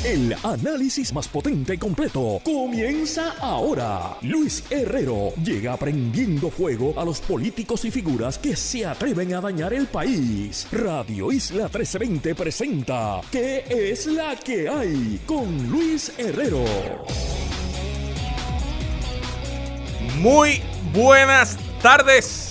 El análisis más potente y completo comienza ahora. Luis Herrero llega prendiendo fuego a los políticos y figuras que se atreven a dañar el país. Radio Isla 1320 presenta ¿Qué es la que hay? Con Luis Herrero. Muy buenas tardes.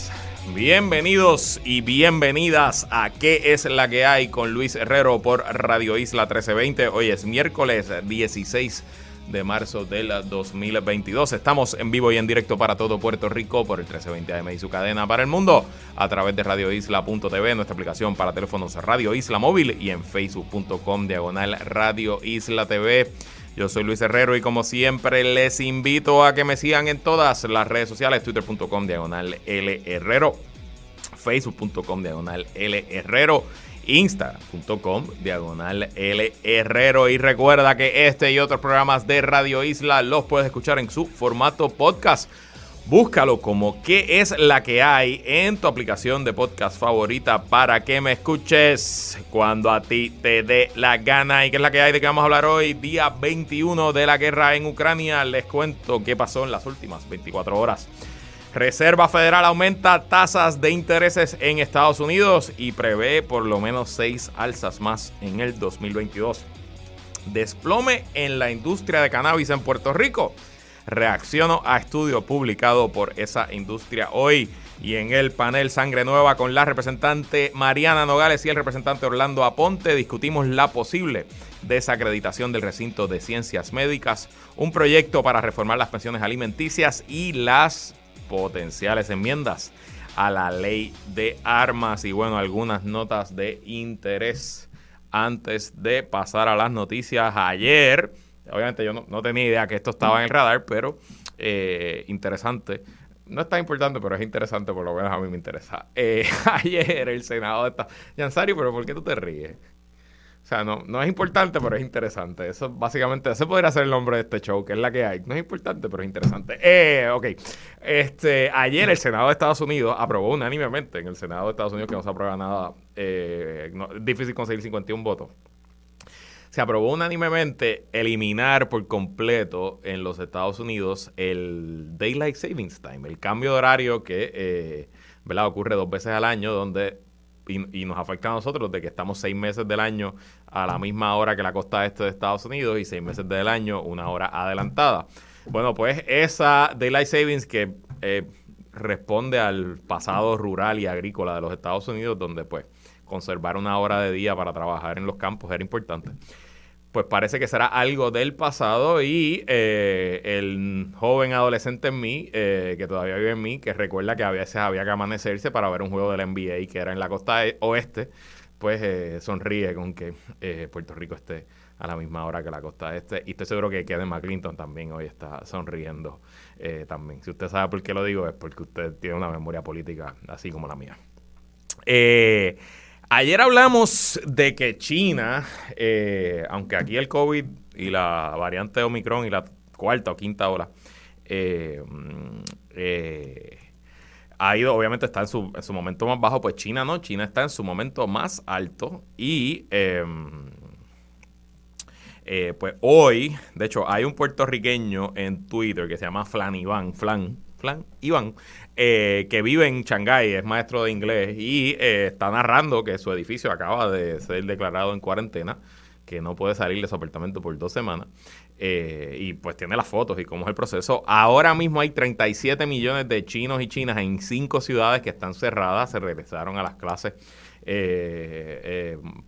Bienvenidos y bienvenidas a ¿Qué es la que hay? Con Luis Herrero por Radio Isla 1320. Hoy es miércoles 16 de marzo del 2022. Estamos en vivo y en directo para todo Puerto Rico por el 1320 AM y su cadena para el mundo a través de radioisla.tv, nuestra aplicación para teléfonos Radio Isla Móvil y en facebook.com/Radio Isla TV. Yo soy Luis Herrero y como siempre les invito a que me sigan en todas las redes sociales, twitter.com/LHerrero, facebook.com/LHerrero, instagram.com/LHerrero. Y recuerda que este y otros programas de Radio Isla los puedes escuchar en su formato podcast. Búscalo como ¿Qué es la que hay? En tu aplicación de podcast favorita para que me escuches cuando a ti te dé la gana. ¿Y qué es la que hay? ¿De qué vamos a hablar hoy? Día 21 de la guerra en Ucrania. Les cuento qué pasó en las últimas 24 horas. Reserva Federal aumenta tasas de intereses en Estados Unidos y prevé por lo menos 6 alzas más en el 2022. Desplome en la industria de cannabis en Puerto Rico. Reacciono a estudio publicado por esa industria hoy. Y en el panel Sangre Nueva con la representante Mariana Nogales y el representante Orlando Aponte discutimos la posible desacreditación del recinto de ciencias médicas, un proyecto para reformar las pensiones alimenticias y las potenciales enmiendas a la ley de armas. Y bueno, algunas notas de interés antes de pasar a las noticias. Ayer, obviamente yo no tenía idea que esto estaba en el radar, pero interesante. No es tan importante, pero es interesante, por lo menos a mí me interesa. Ayer el Senado está... Yansario, ¿pero por qué tú te ríes? O sea, no es importante, pero es interesante. Eso básicamente, ese podría ser el nombre de este show, que es la que hay. No es importante, pero es interesante. Ok. Ayer el Senado de Estados Unidos aprobó unánimemente, en el Senado de Estados Unidos, que no se aprueba nada, es difícil conseguir 51 votos. Se aprobó unánimemente eliminar por completo en los Estados Unidos el Daylight Savings Time, el cambio de horario que ¿verdad? Ocurre 2 veces al año, donde y nos afecta a nosotros de que estamos 6 meses del año a la misma hora que la costa este de Estados Unidos y 6 meses del año una hora adelantada. Bueno, pues esa Daylight Savings que responde al pasado rural y agrícola de los Estados Unidos, donde pues conservar una hora de día para trabajar en los campos era importante. Pues parece que será algo del pasado y el joven adolescente en mí, que todavía vive en mí, que recuerda que a veces había que amanecerse para ver un juego del NBA que era en la costa oeste, pues sonríe con que Puerto Rico esté a la misma hora que la costa este. Y estoy seguro que Kevin McClinton también hoy está sonriendo también. Si usted sabe por qué lo digo, es porque usted tiene una memoria política así como la mía. Ayer hablamos de que China, aunque aquí el COVID y la variante Omicron y la cuarta o quinta ola ha ido, obviamente está en su momento más bajo, pues China no, China está en su momento más alto y pues hoy, de hecho hay un puertorriqueño en Twitter que se llama Flan Iván, que vive en Shanghái, es maestro de inglés y está narrando que su edificio acaba de ser declarado en cuarentena, que no puede salir de su apartamento por 2 semanas y pues tiene las fotos y cómo es el proceso. Ahora mismo hay 37 millones de chinos y chinas en 5 ciudades que están cerradas, se regresaron a las clases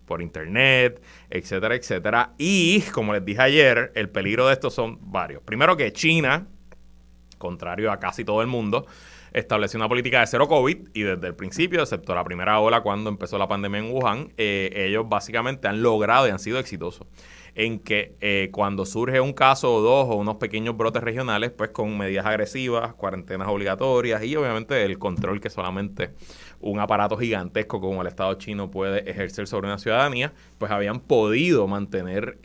por internet, etcétera, etcétera. Y como les dije ayer, el peligro de esto son varios. Primero que China, contrario a casi todo el mundo, estableció una política de cero COVID y desde el principio, excepto la primera ola cuando empezó la pandemia en Wuhan, ellos básicamente han logrado y han sido exitosos en que cuando surge un caso o dos o unos pequeños brotes regionales, pues con medidas agresivas, cuarentenas obligatorias y obviamente el control que solamente un aparato gigantesco como el Estado chino puede ejercer sobre una ciudadanía, pues habían podido mantener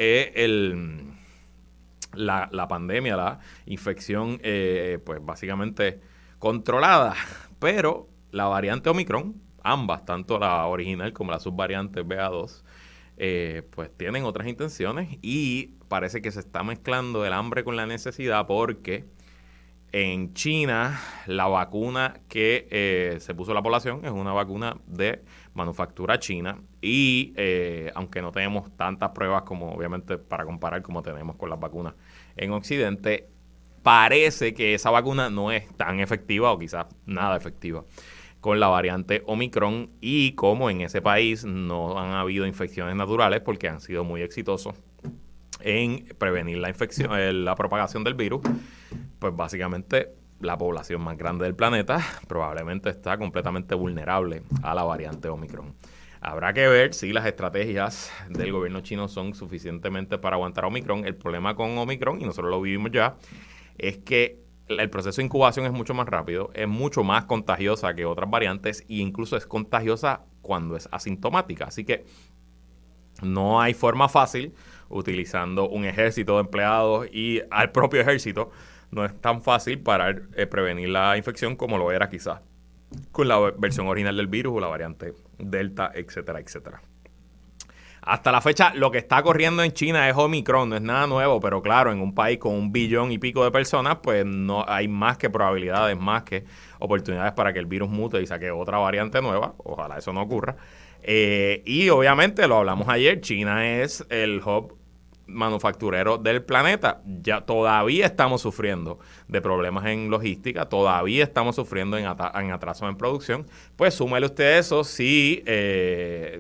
la pandemia, la infección, pues básicamente controlada. Pero la variante Omicron, ambas, tanto la original como la subvariante BA2, pues tienen otras intenciones y parece que se está mezclando el hambre con la necesidad porque en China la vacuna que se puso a la población es una vacuna de manufactura china y aunque no tenemos tantas pruebas como obviamente para comparar como tenemos con las vacunas en Occidente, parece que esa vacuna no es tan efectiva o quizás nada efectiva con la variante Omicron y como en ese país no han habido infecciones naturales porque han sido muy exitosos en prevenir la infección, la propagación del virus, pues básicamente la población más grande del planeta probablemente está completamente vulnerable a la variante Omicron. Habrá que ver si las estrategias del gobierno chino son suficientemente para aguantar a Omicron. El problema con Omicron, y nosotros lo vivimos ya, es que el proceso de incubación es mucho más rápido, es mucho más contagiosa que otras variantes e incluso es contagiosa cuando es asintomática. Así que no hay forma fácil, utilizando un ejército de empleados y al propio ejército, no es tan fácil para prevenir la infección como lo era quizás con la versión original del virus o la variante Delta, etcétera, etcétera. Hasta la fecha, lo que está corriendo en China es Omicron, no es nada nuevo, pero claro, en un país con 1 billón y pico de personas, pues no hay más que probabilidades, más que oportunidades para que el virus mute y saque otra variante nueva. Ojalá eso no ocurra. Y obviamente, lo hablamos ayer, China es el hub manufacturero del planeta. Ya todavía estamos sufriendo de problemas en logística, todavía estamos sufriendo en atrasos en producción. Pues súmele usted eso si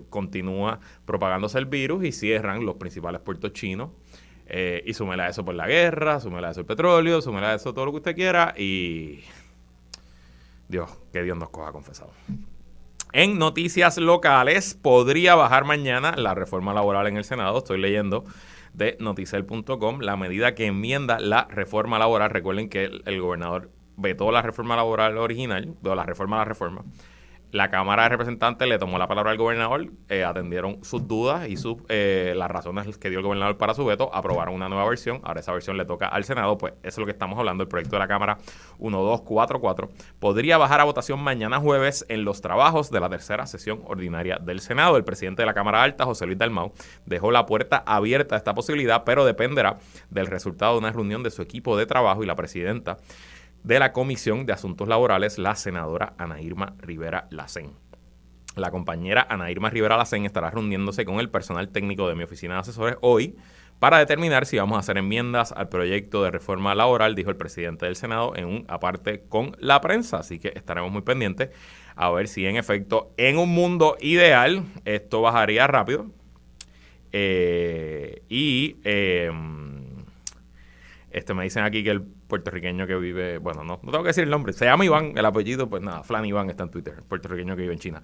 continúa propagándose el virus y cierran los principales puertos chinos. Y súmele a eso por la guerra, súmele a eso el petróleo, súmele a eso todo lo que usted quiera y que Dios nos coja confesado. En noticias locales, podría bajar mañana la reforma laboral en el Senado. Estoy leyendo de noticel.com la medida que enmienda la reforma laboral. Recuerden que el gobernador vetó la reforma laboral original, la reforma. La Cámara de Representantes le tomó la palabra al gobernador, atendieron sus dudas y las razones que dio el gobernador para su veto, aprobaron una nueva versión. Ahora esa versión le toca al Senado, pues eso es lo que estamos hablando. El proyecto de la Cámara 1244 podría bajar a votación mañana jueves en los trabajos de la tercera sesión ordinaria del Senado. El presidente de la Cámara Alta, José Luis Dalmau, dejó la puerta abierta a esta posibilidad, pero dependerá del resultado de una reunión de su equipo de trabajo y la presidenta de la Comisión de Asuntos Laborales, la senadora Ana Irma Rivera Lacén. La compañera Ana Irma Rivera Lacén estará reuniéndose con el personal técnico de mi oficina de asesores hoy para determinar si vamos a hacer enmiendas al proyecto de reforma laboral, dijo el presidente del Senado en un aparte con la prensa. Así que estaremos muy pendientes a ver si en efecto, en un mundo ideal, esto bajaría rápido. Me dicen aquí que el puertorriqueño que vive, bueno, no tengo que decir el nombre, se llama Iván, el apellido, pues nada, Flan Iván está en Twitter, el puertorriqueño que vive en China.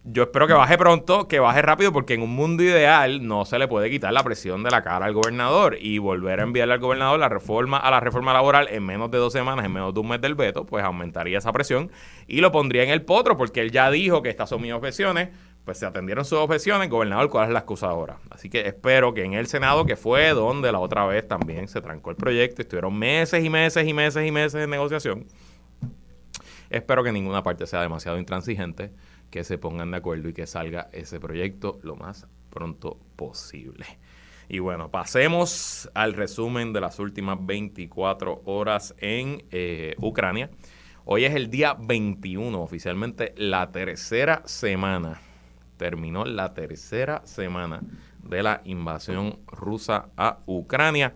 Yo espero que baje pronto, que baje rápido, porque en un mundo ideal no se le puede quitar la presión de la cara al gobernador y volver a enviarle al gobernador la reforma laboral en menos de 2 semanas, en menos de un mes del veto, pues aumentaría esa presión y lo pondría en el potro, porque él ya dijo que estas son mis objeciones. Pues se atendieron sus objeciones, gobernador, ¿cuál es la excusa ahora? Así que espero que en el Senado, que fue donde la otra vez también se trancó el proyecto, estuvieron meses y meses y meses y meses de negociación, espero que ninguna parte sea demasiado intransigente, que se pongan de acuerdo y que salga ese proyecto lo más pronto posible. Y bueno, pasemos al resumen de las últimas 24 horas en Ucrania. Hoy es el día 21, oficialmente la tercera semana. Terminó la tercera semana de la invasión rusa a Ucrania.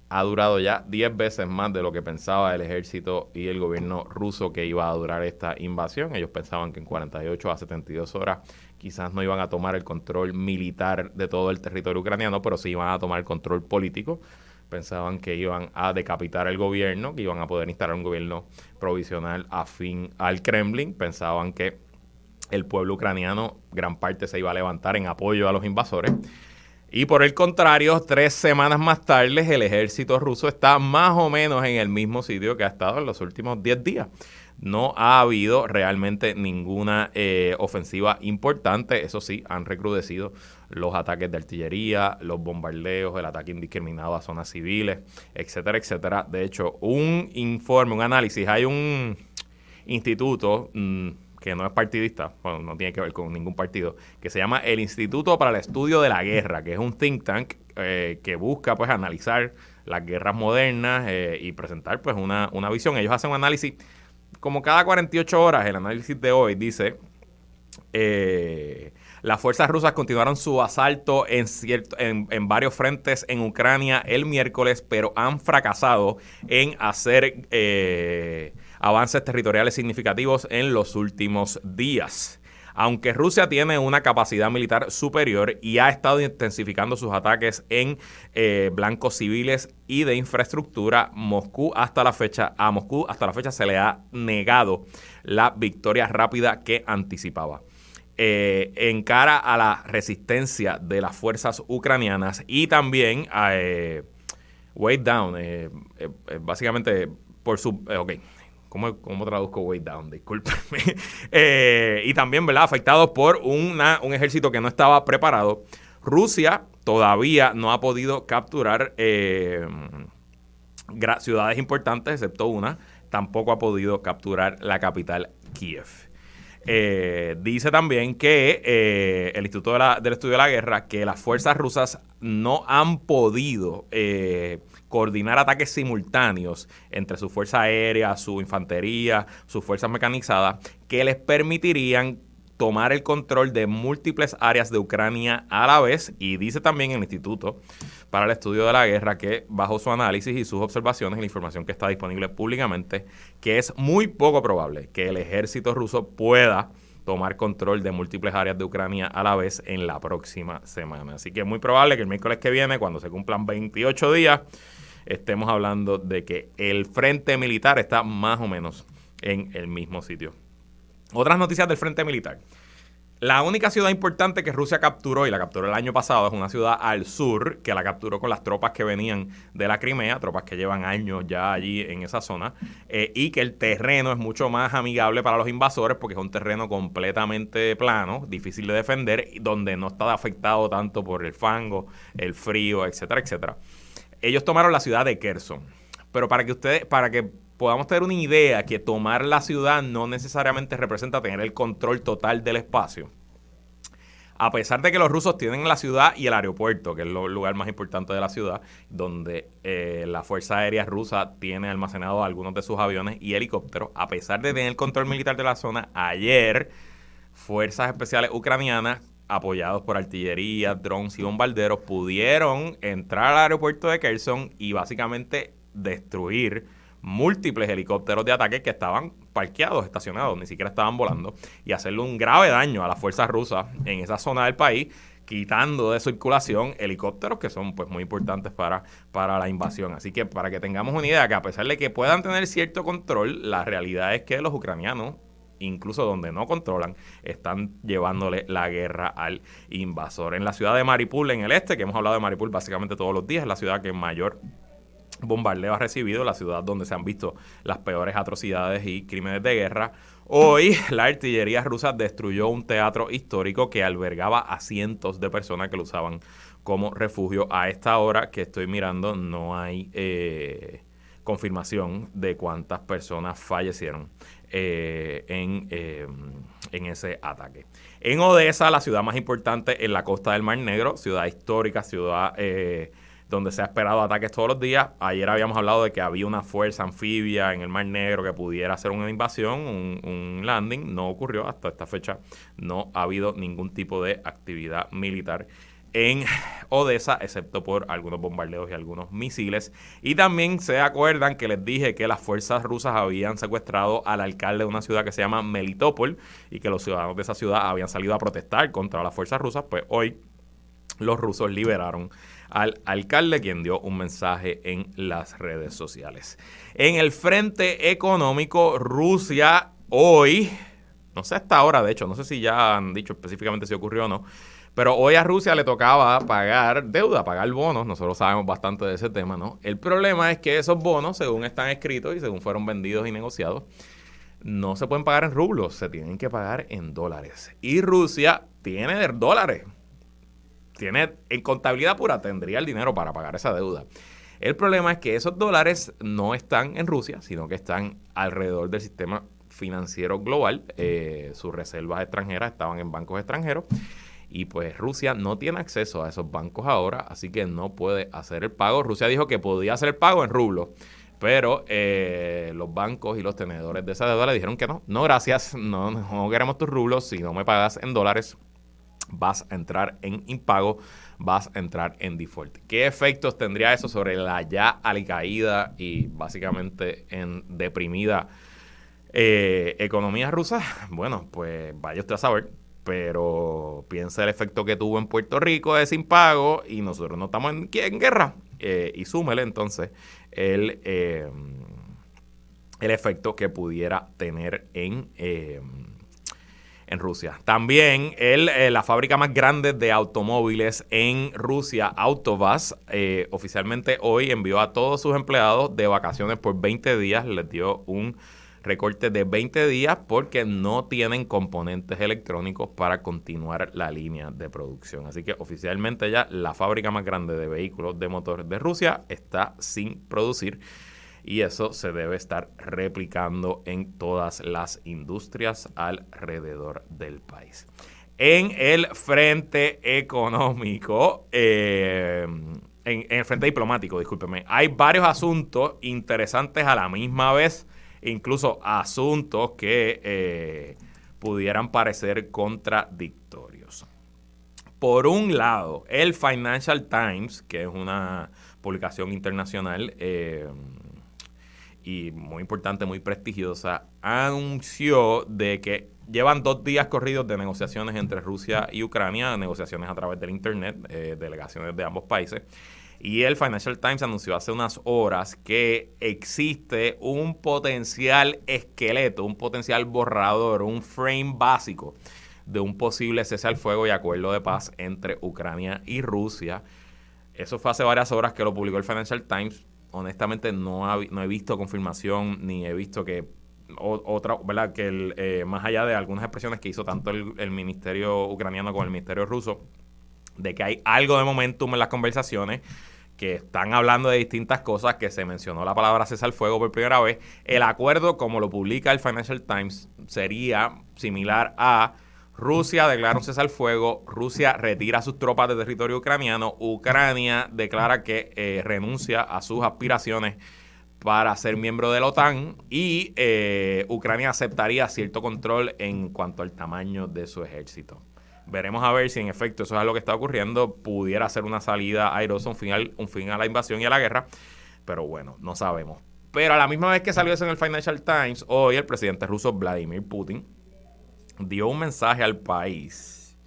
Ha durado ya 10 veces más de lo que pensaba el ejército y el gobierno ruso que iba a durar esta invasión. Ellos pensaban que en 48 a 72 horas quizás no iban a tomar el control militar de todo el territorio ucraniano, pero sí iban a tomar el control político. Pensaban que iban a decapitar el gobierno, que iban a poder instalar un gobierno provisional afín al Kremlin. Pensaban que el pueblo ucraniano, gran parte, se iba a levantar en apoyo a los invasores. Y por el contrario, 3 semanas más tarde, el ejército ruso está más o menos en el mismo sitio que ha estado en los últimos 10 días. No ha habido realmente ninguna ofensiva importante. Eso sí, han recrudecido los ataques de artillería, los bombardeos, el ataque indiscriminado a zonas civiles, etcétera, etcétera. De hecho, un informe, un análisis, hay un instituto que no es partidista, bueno, no tiene que ver con ningún partido, que se llama el Instituto para el Estudio de la Guerra, que es un think tank que busca pues analizar las guerras modernas y presentar pues una visión. Ellos hacen un análisis como cada 48 horas. El análisis de hoy dice: las fuerzas rusas continuaron su asalto en varios frentes en Ucrania el miércoles, pero han fracasado en hacer avances territoriales significativos en los últimos días. Aunque Rusia tiene una capacidad militar superior y ha estado intensificando sus ataques en blancos civiles y de infraestructura, a Moscú hasta la fecha se le ha negado la victoria rápida que anticipaba. En cara a la resistencia de las fuerzas ucranianas y también weighed down, básicamente por su... ¿Cómo traduzco weighed down? Discúlpenme. Y también, ¿verdad?, afectados por un ejército que no estaba preparado. Rusia todavía no ha podido capturar ciudades importantes, excepto una. Tampoco ha podido capturar la capital, Kiev. Dice también que el Instituto del Estudio de la Guerra, que las fuerzas rusas no han podido coordinar ataques simultáneos entre su fuerza aérea, su infantería, sus fuerzas mecanizadas, que les permitirían tomar el control de múltiples áreas de Ucrania a la vez. Y dice también el Instituto para el Estudio de la Guerra que, bajo su análisis y sus observaciones y la información que está disponible públicamente, que es muy poco probable que el ejército ruso pueda tomar control de múltiples áreas de Ucrania a la vez en la próxima semana. Así que es muy probable que el miércoles que viene, cuando se cumplan 28 días, estemos hablando de que el frente militar está más o menos en el mismo sitio. Otras noticias del frente militar. La única ciudad importante que Rusia capturó, y la capturó el año pasado, es una ciudad al sur, que la capturó con las tropas que venían de la Crimea, tropas que llevan años ya allí en esa zona, y que el terreno es mucho más amigable para los invasores porque es un terreno completamente plano, difícil de defender, donde no está afectado tanto por el fango, el frío, etcétera, etcétera. Ellos tomaron la ciudad de Kherson, pero para que podamos tener una idea que tomar la ciudad no necesariamente representa tener el control total del espacio. A pesar de que los rusos tienen la ciudad y el aeropuerto, que es el lugar más importante de la ciudad, donde la Fuerza Aérea Rusa tiene almacenados algunos de sus aviones y helicópteros, a pesar de tener el control militar de la zona, ayer fuerzas especiales ucranianas, apoyados por artillería, drones y bombarderos, pudieron entrar al aeropuerto de Kherson y básicamente destruir múltiples helicópteros de ataque que estaban parqueados, estacionados, ni siquiera estaban volando, y hacerle un grave daño a las fuerzas rusas en esa zona del país, quitando de circulación helicópteros que son pues muy importantes para la invasión. Así que para que tengamos una idea, que a pesar de que puedan tener cierto control, la realidad es que los ucranianos, incluso donde no controlan, están llevándole la guerra al invasor. En la ciudad de Mariupol, en el este, que hemos hablado de Mariupol básicamente todos los días, es la ciudad que mayor bombardeo ha recibido, la ciudad donde se han visto las peores atrocidades y crímenes de guerra. Hoy la artillería rusa destruyó un teatro histórico que albergaba a cientos de personas que lo usaban como refugio. A esta hora que estoy mirando no hay confirmación de cuántas personas fallecieron en ese ataque. En Odessa, la ciudad más importante en la costa del Mar Negro, ciudad histórica, ciudad donde se ha esperado ataques todos los días. Ayer habíamos hablado de que había una fuerza anfibia en el Mar Negro que pudiera hacer una invasión, un landing. No ocurrió hasta esta fecha. No ha habido ningún tipo de actividad militar en Odessa, excepto por algunos bombardeos y algunos misiles. Y también se acuerdan que les dije que las fuerzas rusas habían secuestrado al alcalde de una ciudad que se llama Melitopol y que los ciudadanos de esa ciudad habían salido a protestar contra las fuerzas rusas. Pues hoy los rusos liberaron al alcalde, quien dio un mensaje en las redes sociales. En el frente económico, Rusia hoy, no sé hasta ahora, de hecho, no sé si ya han dicho específicamente si ocurrió o no, pero hoy a Rusia le tocaba pagar deuda, pagar bonos. Nosotros sabemos bastante de ese tema, ¿no? El problema es que esos bonos, según están escritos y según fueron vendidos y negociados, no se pueden pagar en rublos, se tienen que pagar en dólares. Y Rusia tiene dólares. Tiene, en contabilidad pura, tendría el dinero para pagar esa deuda. El problema es que esos dólares no están en Rusia, sino que están alrededor del sistema financiero global. Sus reservas extranjeras estaban en bancos extranjeros. Y pues Rusia no tiene acceso a esos bancos ahora, así que no puede hacer el pago. Rusia dijo que podía hacer el pago en rublos, pero los bancos y los tenedores de esa deuda le dijeron que no. No, gracias, no queremos tus rublos. Si no me pagas en dólares, vas a entrar en impago, vas a entrar en default. ¿Qué efectos tendría eso sobre la ya alicaída y básicamente en deprimida economía rusa? Bueno, pues vaya usted a saber. Pero piensa el efecto que tuvo en Puerto Rico ese impago y nosotros no estamos en guerra. Y súmele entonces el efecto que pudiera tener en Rusia. También la fábrica más grande de automóviles en Rusia, Autovaz, oficialmente hoy envió a todos sus empleados de vacaciones por 20 días. Les dio un recorte de 20 días porque no tienen componentes electrónicos para continuar la línea de producción. Así que oficialmente ya la fábrica más grande de vehículos de motor de Rusia está sin producir y eso se debe estar replicando en todas las industrias alrededor del país. En el frente económico, en el frente diplomático, discúlpeme, hay varios asuntos interesantes a la misma vez, incluso asuntos que pudieran parecer contradictorios. Por un lado, el Financial Times, que es una publicación internacional y muy importante, muy prestigiosa, anunció de que llevan 2 días corridos de negociaciones entre Rusia y Ucrania, negociaciones a través del Internet, delegaciones de ambos países. Y el Financial Times anunció hace unas horas que existe un potencial esqueleto, un potencial borrador, un frame básico de un posible cese al fuego y acuerdo de paz entre Ucrania y Rusia. Eso fue hace varias horas que lo publicó el Financial Times. Honestamente no he visto confirmación ni he visto que otra, ¿verdad? Que más allá de algunas expresiones que hizo tanto el ministerio ucraniano como el ministerio ruso, de que hay algo de momentum en las conversaciones, que están hablando de distintas cosas, que se mencionó la palabra cese al fuego por primera vez. El acuerdo, como lo publica el Financial Times, sería similar a: Rusia declara un cese al fuego, Rusia retira sus tropas del territorio ucraniano, Ucrania declara que renuncia a sus aspiraciones para ser miembro de la OTAN y Ucrania aceptaría cierto control en cuanto al tamaño de su ejército. Veremos a ver si en efecto eso es lo que está ocurriendo. Pudiera ser una salida airosa, un fin a la invasión y a la guerra, pero bueno, no sabemos. Pero a la misma vez que salió eso en el Financial Times, hoy el presidente ruso Vladimir Putin dio un mensaje al país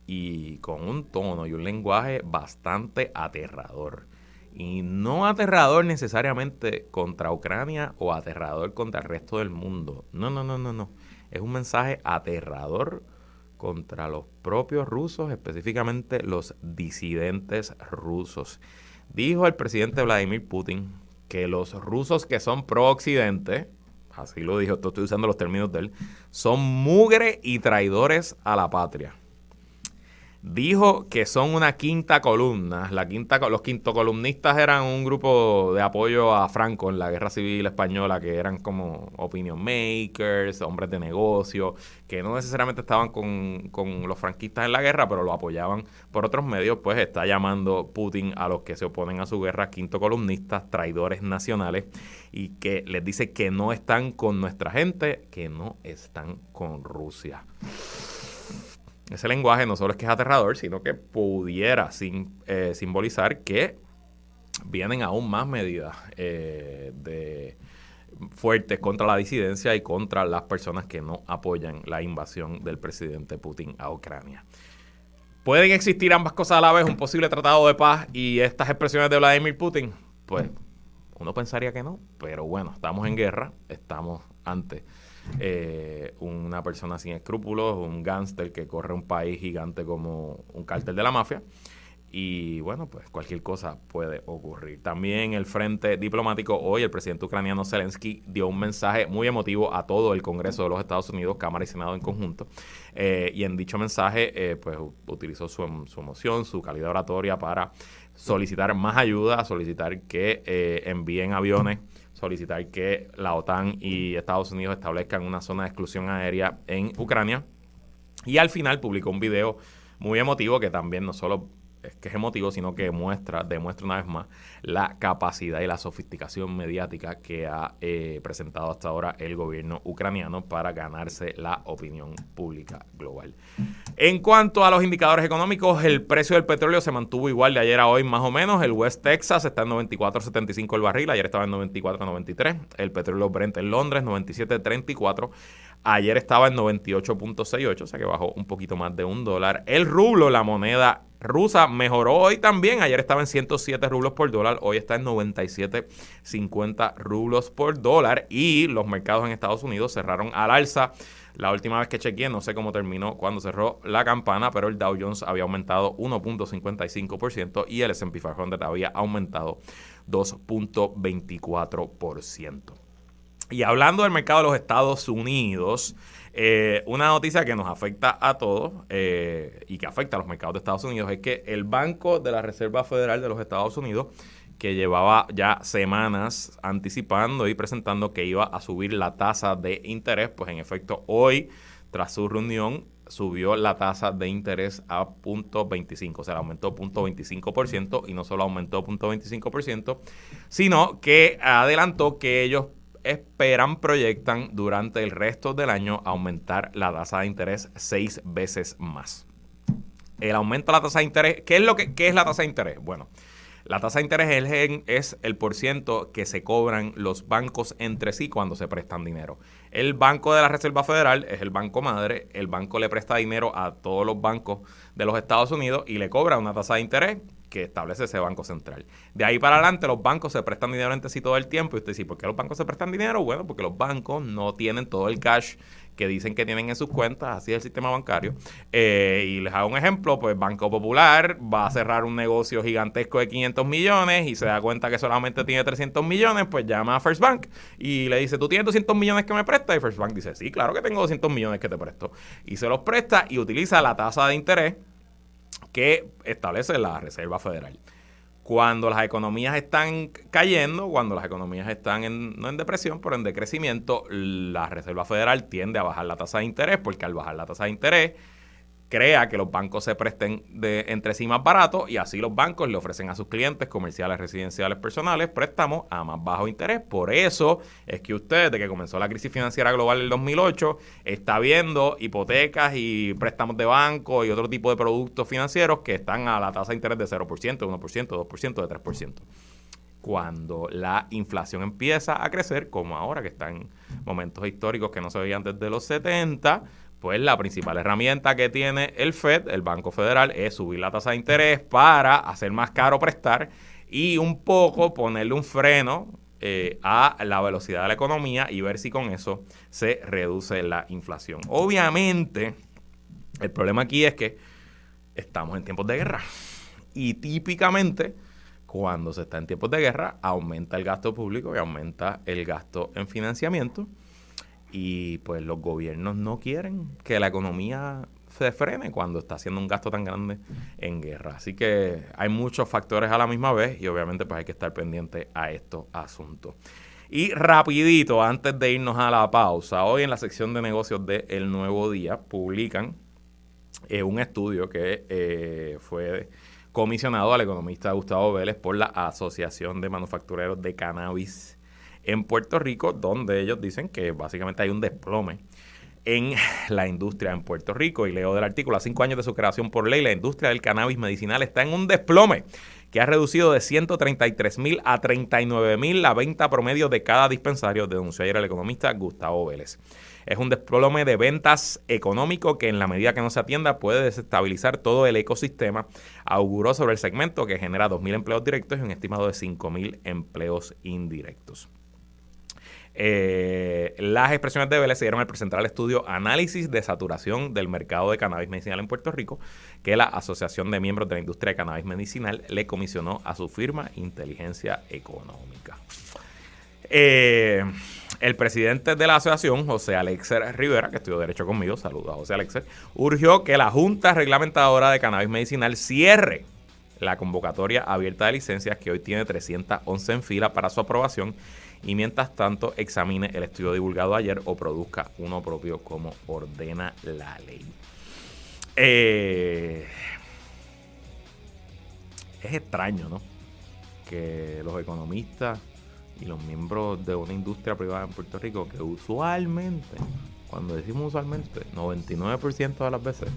y con un tono y un lenguaje bastante aterrador. Y no aterrador necesariamente contra Ucrania o aterrador contra el resto del mundo. No. Es un mensaje aterrador contra los propios rusos, específicamente los disidentes rusos. Dijo el presidente Vladimir Putin que los rusos que son pro-occidente, así lo dijo, estoy usando los términos de él, son mugre y traidores a la patria. Dijo que son una quinta columna. Los quintocolumnistas eran un grupo de apoyo a Franco en la Guerra Civil Española, que eran como opinion makers, hombres de negocio, que no necesariamente estaban con los franquistas en la guerra, pero lo apoyaban por otros medios. Pues está llamando Putin a los que se oponen a su guerra quintocolumnistas, traidores nacionales, y que les dice que no están con nuestra gente, que no están con Rusia. Ese lenguaje no solo es que es aterrador, sino que pudiera simbolizar que vienen aún más medidas fuertes contra la disidencia y contra las personas que no apoyan la invasión del presidente Putin a Ucrania. ¿Pueden existir ambas cosas a la vez, un posible tratado de paz y estas expresiones de Vladimir Putin? Pues uno pensaría que no, pero bueno, estamos en guerra, estamos ante una persona sin escrúpulos, un gángster que corre un país gigante como un cártel de la mafia, Y bueno, pues cualquier cosa puede ocurrir. También el frente diplomático, hoy el presidente ucraniano Zelensky dio un mensaje muy emotivo a todo el Congreso de los Estados Unidos, Cámara y Senado en conjunto. Y en dicho mensaje, pues utilizó su emoción, su calidad oratoria para solicitar más ayuda, solicitar que envíen aviones, solicitar que la OTAN y Estados Unidos establezcan una zona de exclusión aérea en Ucrania. Y al final publicó un video muy emotivo que también no solo es que es emotivo, sino que demuestra una vez más la capacidad y la sofisticación mediática que ha presentado hasta ahora el gobierno ucraniano para ganarse la opinión pública global. En cuanto a los indicadores económicos, el precio del petróleo se mantuvo igual de ayer a hoy más o menos. El West Texas está en 94.75 el barril, ayer estaba en 94.93. El petróleo Brent en Londres, 97.34. Ayer estaba en 98.68, o sea que bajó un poquito más de $1. El rublo, la moneda rusa, mejoró hoy también. Ayer estaba en 107 rublos por dólar, hoy está en 97.50 rublos por dólar. Y los mercados en Estados Unidos cerraron al alza. La última vez que chequeé, no sé cómo terminó cuando cerró la campana, pero el Dow Jones había aumentado 1.55% y el S&P 500 había aumentado 2.24%. Y hablando del mercado de los Estados Unidos, una noticia que nos afecta a todos y que afecta a los mercados de Estados Unidos es que el Banco de la Reserva Federal de los Estados Unidos, que llevaba ya semanas anticipando y presentando que iba a subir la tasa de interés, pues en efecto hoy, tras su reunión, subió la tasa de interés a 0.25, o sea, aumentó 0.25% y no solo aumentó 0.25%, sino que adelantó que ellos proyectan durante el resto del año aumentar la tasa de interés 6 veces más. El aumento de la tasa de interés, ¿qué es la tasa de interés? Bueno, la tasa de interés es el porciento que se cobran los bancos entre sí cuando se prestan dinero. El Banco de la Reserva Federal es el banco madre, el banco le presta dinero a todos los bancos de los Estados Unidos y le cobra una tasa de interés que establece ese banco central. De ahí para adelante los bancos se prestan dinero entre sí todo el tiempo. Y usted dice, ¿por qué los bancos se prestan dinero? Bueno, porque los bancos no tienen todo el cash que dicen que tienen en sus cuentas, así es el sistema bancario. Y les hago un ejemplo, pues Banco Popular va a cerrar un negocio gigantesco de 500 millones y se da cuenta que solamente tiene 300 millones, pues llama a First Bank y le dice, ¿tú tienes 200 millones que me prestas? Y First Bank dice, sí, claro que tengo 200 millones que te presto. Y se los presta y utiliza la tasa de interés que establece la Reserva Federal. Cuando las economías están cayendo, cuando las economías están no en depresión, pero en decrecimiento, la Reserva Federal tiende a bajar la tasa de interés, porque al bajar la tasa de interés crea que los bancos se presten entre sí más barato y así los bancos le ofrecen a sus clientes comerciales, residenciales, personales préstamos a más bajo interés. Por eso es que usted, desde que comenzó la crisis financiera global en 2008, está viendo hipotecas y préstamos de banco y otro tipo de productos financieros que están a la tasa de interés de 0%, 1%, 2%, de 3%. Cuando la inflación empieza a crecer, como ahora que está en momentos históricos que no se veían desde los 70, pues la principal herramienta que tiene el Fed, el Banco Federal, es subir la tasa de interés para hacer más caro prestar y un poco ponerle un freno a la velocidad de la economía y ver si con eso se reduce la inflación. Obviamente, el problema aquí es que estamos en tiempos de guerra y típicamente cuando se está en tiempos de guerra aumenta el gasto público y aumenta el gasto en financiamiento. Y pues los gobiernos no quieren que la economía se frene cuando está haciendo un gasto tan grande en guerra. Así que hay muchos factores a la misma vez y obviamente pues hay que estar pendiente a estos asuntos. Y rapidito, antes de irnos a la pausa, hoy en la sección de negocios de El Nuevo Día publican un estudio que fue comisionado al economista Gustavo Vélez por la Asociación de Manufactureros de Cannabis en Puerto Rico, donde ellos dicen que básicamente hay un desplome en la industria en Puerto Rico. Y leo del artículo, a 5 años de su creación por ley, la industria del cannabis medicinal está en un desplome que ha reducido de 133,000 a 39,000 la venta promedio de cada dispensario, denunció ayer el economista Gustavo Vélez. Es un desplome de ventas económico que en la medida que no se atienda puede desestabilizar todo el ecosistema, auguró sobre el segmento que genera 2,000 empleos directos y un estimado de 5,000 empleos indirectos. Las expresiones de Vélez se dieron al presentar el estudio Análisis de Saturación del Mercado de Cannabis Medicinal en Puerto Rico, que la Asociación de Miembros de la Industria de Cannabis Medicinal le comisionó a su firma Inteligencia Económica. El presidente de la asociación, José Alexer Rivera, que estudió Derecho conmigo, saludos a José Alexer, urgió que la Junta Reglamentadora de Cannabis Medicinal cierre la convocatoria abierta de licencias, que hoy tiene 311 en fila para su aprobación, y mientras tanto examine el estudio divulgado ayer o produzca uno propio como ordena la ley. Es extraño, ¿no?, que los economistas y los miembros de una industria privada en Puerto Rico, que usualmente, cuando decimos usualmente, 99% de las veces,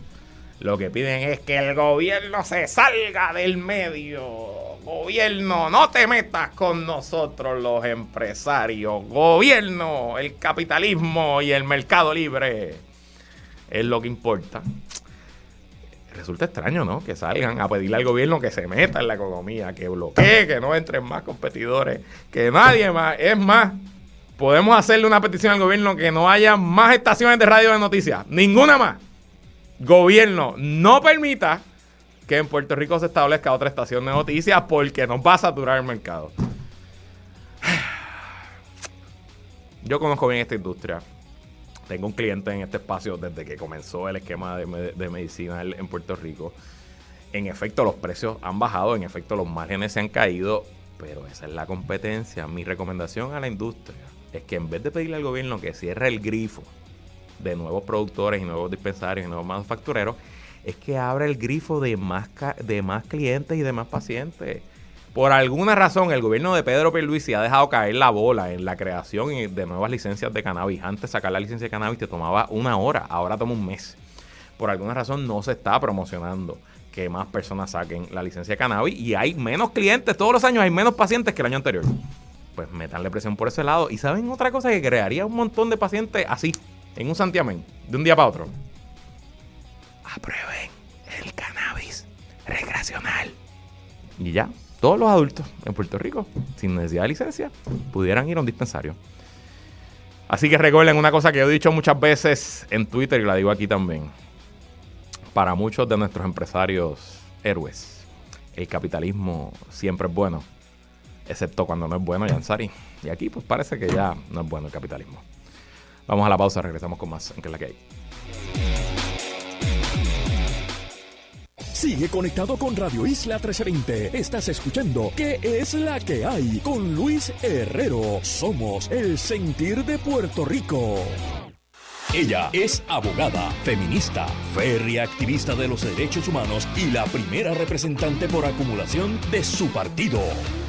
lo que piden es que el gobierno se salga del medio. Gobierno, no te metas con nosotros los empresarios. Gobierno, el capitalismo y el mercado libre es lo que importa. Resulta extraño, ¿no?, que salgan a pedirle al gobierno que se meta en la economía, que bloquee, que no entren más competidores, que nadie más. Es más, podemos hacerle una petición al gobierno que no haya más estaciones de radio de noticias. Ninguna más. Gobierno, no permita que en Puerto Rico se establezca otra estación de noticias, porque nos va a saturar el mercado. Yo conozco bien esta industria. Tengo un cliente en este espacio desde que comenzó el esquema de medicina en Puerto Rico. En efecto, los precios han bajado, en efecto, los márgenes se han caído, pero esa es la competencia. Mi recomendación a la industria es que en vez de pedirle al gobierno que cierre el grifo de nuevos productores y nuevos dispensarios y nuevos manufactureros, es que abra el grifo de más clientes y de más pacientes. Por alguna razón, el gobierno de Pedro Pierluisi ha dejado caer la bola en la creación de nuevas licencias de cannabis. Antes, sacar la licencia de cannabis te tomaba 1 hora, ahora toma 1 mes. Por alguna razón no se está promocionando que más personas saquen la licencia de cannabis, y hay menos clientes. Todos los años hay menos pacientes que el año anterior. Pues metanle presión por ese lado. Y ¿saben otra cosa que crearía un montón de pacientes así, en un santiamén, de un día para otro? Aprueben el cannabis recreacional. Y ya, todos los adultos en Puerto Rico, sin necesidad de licencia, pudieran ir a un dispensario. Así que recuerden una cosa que yo he dicho muchas veces en Twitter y la digo aquí también. Para muchos de nuestros empresarios héroes, el capitalismo siempre es bueno, excepto cuando no es bueno, Yansari. Y aquí pues parece que ya no es bueno el capitalismo. Vamos a la pausa, regresamos con más en ¿Qué es la que hay? Sigue conectado con Radio Isla 1320. Estás escuchando ¿Qué es la que hay? Con Luis Herrero. Somos el sentir de Puerto Rico. Ella es abogada, feminista, férrea activista de los derechos humanos y la primera representante por acumulación de su partido.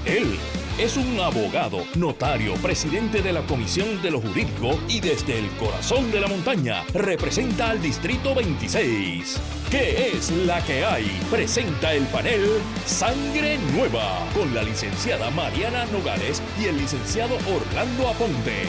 Él es un abogado, notario, presidente de la Comisión de lo Jurídico y desde el corazón de la montaña representa al Distrito 26. ¿Qué es la que hay? Presenta el panel Sangre Nueva con la licenciada Mariana Nogales y el licenciado Orlando Aponte.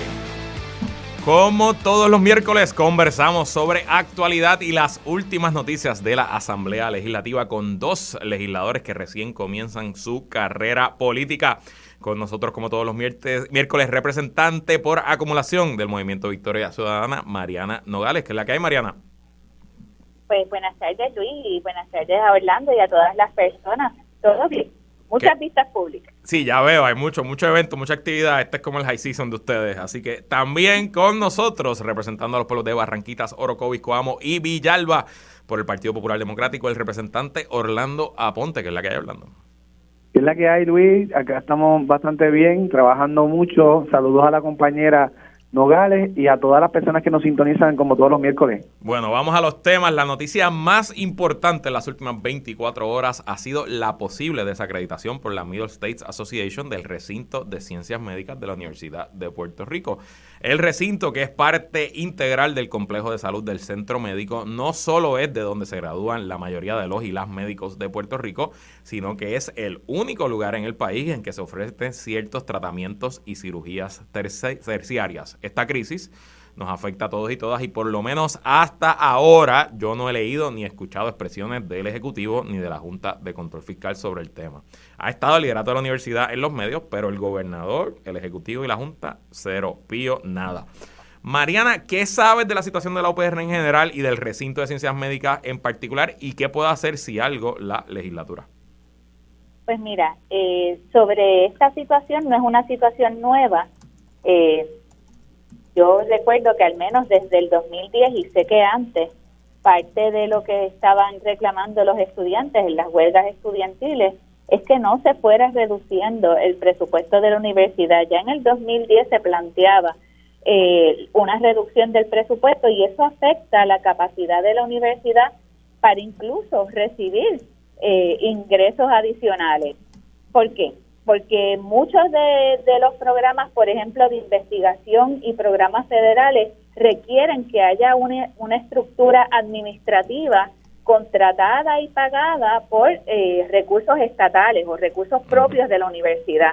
Como todos los miércoles, conversamos sobre actualidad y las últimas noticias de la Asamblea Legislativa con 2 legisladores que recién comienzan su carrera política. Con nosotros, como todos los miércoles, representante por acumulación del Movimiento Victoria Ciudadana, Mariana Nogales. ¿Qué es la que hay, Mariana? Pues buenas tardes, Luis, y buenas tardes a Orlando y a todas las personas. Todo bien. Muchas vistas públicas. Sí, ya veo, hay mucho evento, mucha actividad. Este es como el high season de ustedes. Así que también con nosotros, representando a los pueblos de Barranquitas, Orocovis, Coamo y Villalba, por el Partido Popular Democrático, el representante Orlando Aponte. ¿Qué es la que hay, Orlando? ¿Qué es la que hay, Luis? Acá estamos bastante bien, trabajando mucho. Saludos a la compañera Nogales y a todas las personas que nos sintonizan como todos los miércoles. Bueno, vamos a los temas. La noticia más importante en las últimas 24 horas ha sido la posible desacreditación por la Middle States Association del recinto de ciencias médicas de la Universidad de Puerto Rico. El recinto, que es parte integral del complejo de salud del centro médico, no solo es de donde se gradúan la mayoría de los y las médicos de Puerto Rico, sino que es el único lugar en el país en que se ofrecen ciertos tratamientos y cirugías terciarias. Esta crisis nos afecta a todos y todas, y por lo menos hasta ahora yo no he leído ni escuchado expresiones del Ejecutivo ni de la Junta de Control Fiscal sobre el tema. Ha estado el liderato de la universidad en los medios, pero el gobernador, el Ejecutivo y la Junta, cero, pío, nada. Mariana, ¿qué sabes de la situación de la UPR en general y del recinto de ciencias médicas en particular, y qué puede hacer, si algo, la legislatura? Pues mira, sobre esta situación, no es una situación nueva. Yo recuerdo que al menos desde el 2010, y sé que antes, parte de lo que estaban reclamando los estudiantes en las huelgas estudiantiles es que no se fuera reduciendo el presupuesto de la universidad. Ya en el 2010 se planteaba una reducción del presupuesto, y eso afecta a la capacidad de la universidad para incluso recibir ingresos adicionales. ¿Por qué? Porque muchos de los programas, por ejemplo, de investigación y programas federales, requieren que haya una estructura administrativa contratada y pagada por recursos estatales o recursos propios de la universidad.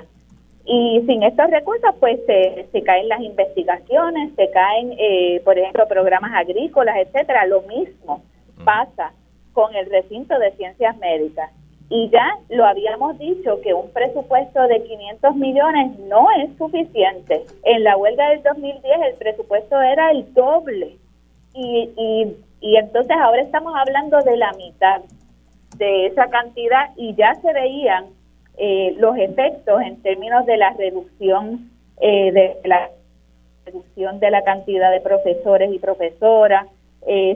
Y sin estos recursos, pues se caen las investigaciones, se caen, por ejemplo, programas agrícolas, etcétera. Lo mismo pasa con el recinto de ciencias médicas. Y ya lo habíamos dicho que un presupuesto de 500 millones no es suficiente. En la huelga del 2010 el presupuesto era el doble. Y entonces ahora estamos hablando de la mitad de esa cantidad, y ya se veían los efectos en términos de la reducción de la cantidad de profesores y profesoras,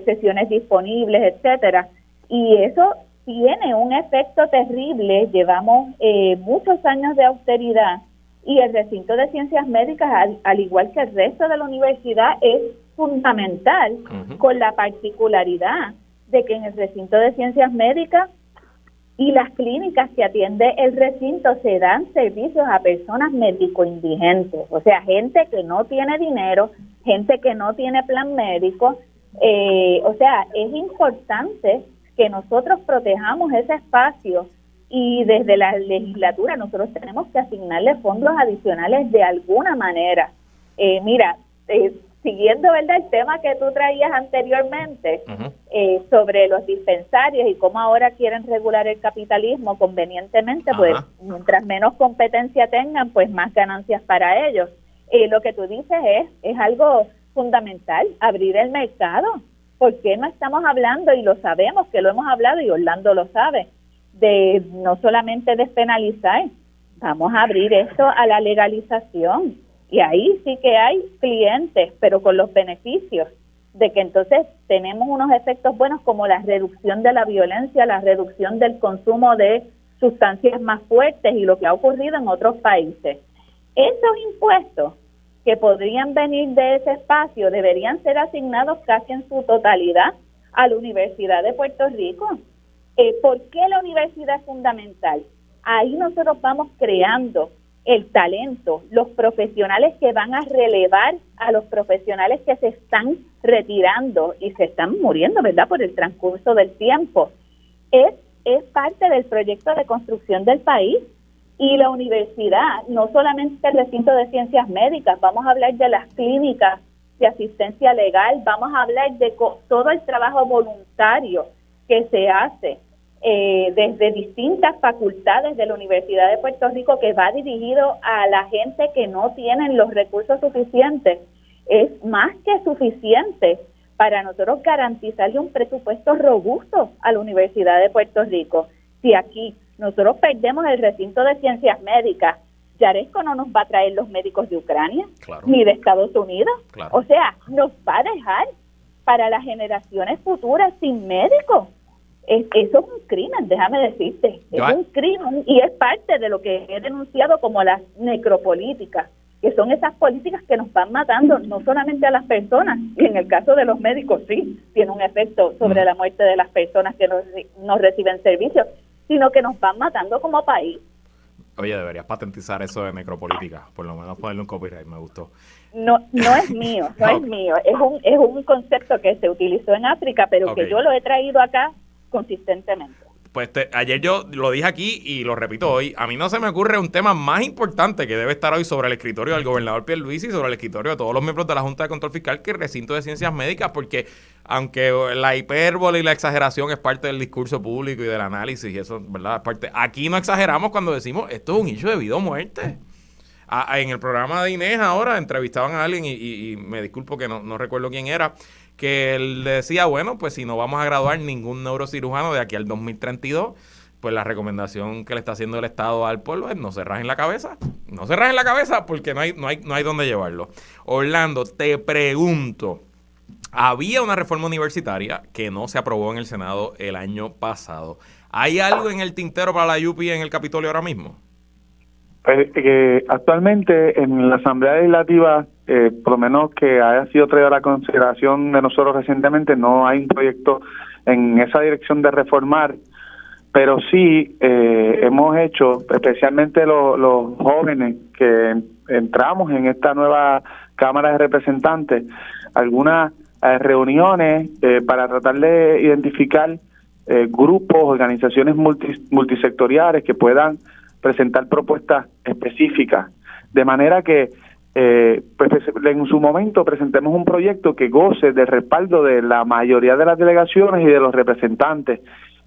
sesiones disponibles, etcétera. Y eso tiene un efecto terrible. Llevamos muchos años de austeridad, y el recinto de ciencias médicas, al igual que el resto de la universidad, es fundamental, con la particularidad de que en el recinto de ciencias médicas y las clínicas que atiende el recinto se dan servicios a personas médico-indigentes, o sea, gente que no tiene dinero, gente que no tiene plan médico. O sea, es importante que nosotros protejamos ese espacio, y desde la legislatura nosotros tenemos que asignarle fondos adicionales de alguna manera. Mira, siguiendo, ¿verdad?, el tema que tú traías anteriormente, sobre los dispensarios y cómo ahora quieren regular el capitalismo convenientemente, pues mientras menos competencia tengan, pues más ganancias para ellos. Lo que tú dices es algo fundamental, abrir el mercado. ¿Por qué no estamos hablando, y lo sabemos que lo hemos hablado, y Orlando lo sabe, de no solamente despenalizar, vamos a abrir esto a la legalización? Y ahí sí que hay clientes, pero con los beneficios de que entonces tenemos unos efectos buenos, como la reducción de la violencia, la reducción del consumo de sustancias más fuertes, y lo que ha ocurrido en otros países. Esos impuestos que podrían venir de ese espacio deberían ser asignados casi en su totalidad a la Universidad de Puerto Rico. ¿Por qué la universidad es fundamental? Ahí nosotros vamos creando el talento, los profesionales que van a relevar a los profesionales que se están retirando y se están muriendo, ¿verdad?, por el transcurso del tiempo. Es parte del proyecto de construcción del país. Y la universidad, no solamente el recinto de ciencias médicas, vamos a hablar de las clínicas de asistencia legal, vamos a hablar de todo el trabajo voluntario que se hace desde distintas facultades de la Universidad de Puerto Rico, que va dirigido a la gente que no tienen los recursos suficientes. Es más que suficiente para nosotros garantizarle un presupuesto robusto a la Universidad de Puerto Rico. Si aquí nosotros perdemos el recinto de ciencias médicas, Yaresco no nos va a traer los médicos de Ucrania, ni de Estados Unidos. O sea, nos va a dejar para las generaciones futuras sin médicos. Eso es un crimen, déjame decirte. Es un crimen, y es parte de lo que he denunciado como las necropolíticas, que son esas políticas que nos van matando no solamente a las personas, y en el caso de los médicos sí, tiene un efecto sobre la muerte de las personas que no reciben servicios, sino que nos van matando como país. Oye, deberías patentizar eso de necropolítica, por lo menos ponerle un copyright, me gustó. No es mío, es mío, es un concepto que se utilizó en África, pero que yo lo he traído acá consistentemente. pues ayer yo lo dije aquí y lo repito hoy, a mí no se me ocurre un tema más importante que debe estar hoy sobre el escritorio del gobernador Pierluisi y sobre el escritorio de todos los miembros de la Junta de Control Fiscal que el recinto de ciencias médicas, porque aunque la hipérbole y la exageración es parte del discurso público y del análisis y eso, ¿verdad? Es parte, aquí no exageramos cuando decimos esto es un issue de vida o muerte. En el programa de Inés ahora entrevistaban a alguien y me disculpo que no recuerdo quién era, que él decía, bueno, pues si no vamos a graduar ningún neurocirujano de aquí al 2032, pues la recomendación que le está haciendo el Estado al pueblo es no se rajen la cabeza. No se rajen la cabeza porque no hay dónde llevarlo. Orlando, te pregunto, había una reforma universitaria que no se aprobó en el Senado el año pasado. ¿Hay algo en el tintero para la UPI en el Capitolio ahora mismo? Actualmente en la Asamblea Legislativa, por lo menos que haya sido traído a la consideración de nosotros recientemente, no hay un proyecto en esa dirección de reformar, pero sí hemos hecho, especialmente los jóvenes que entramos en esta nueva Cámara de Representantes, algunas reuniones para tratar de identificar grupos, organizaciones multisectoriales que puedan presentar propuestas específicas, de manera que pues en su momento presentemos un proyecto que goce del respaldo de la mayoría de las delegaciones y de los representantes.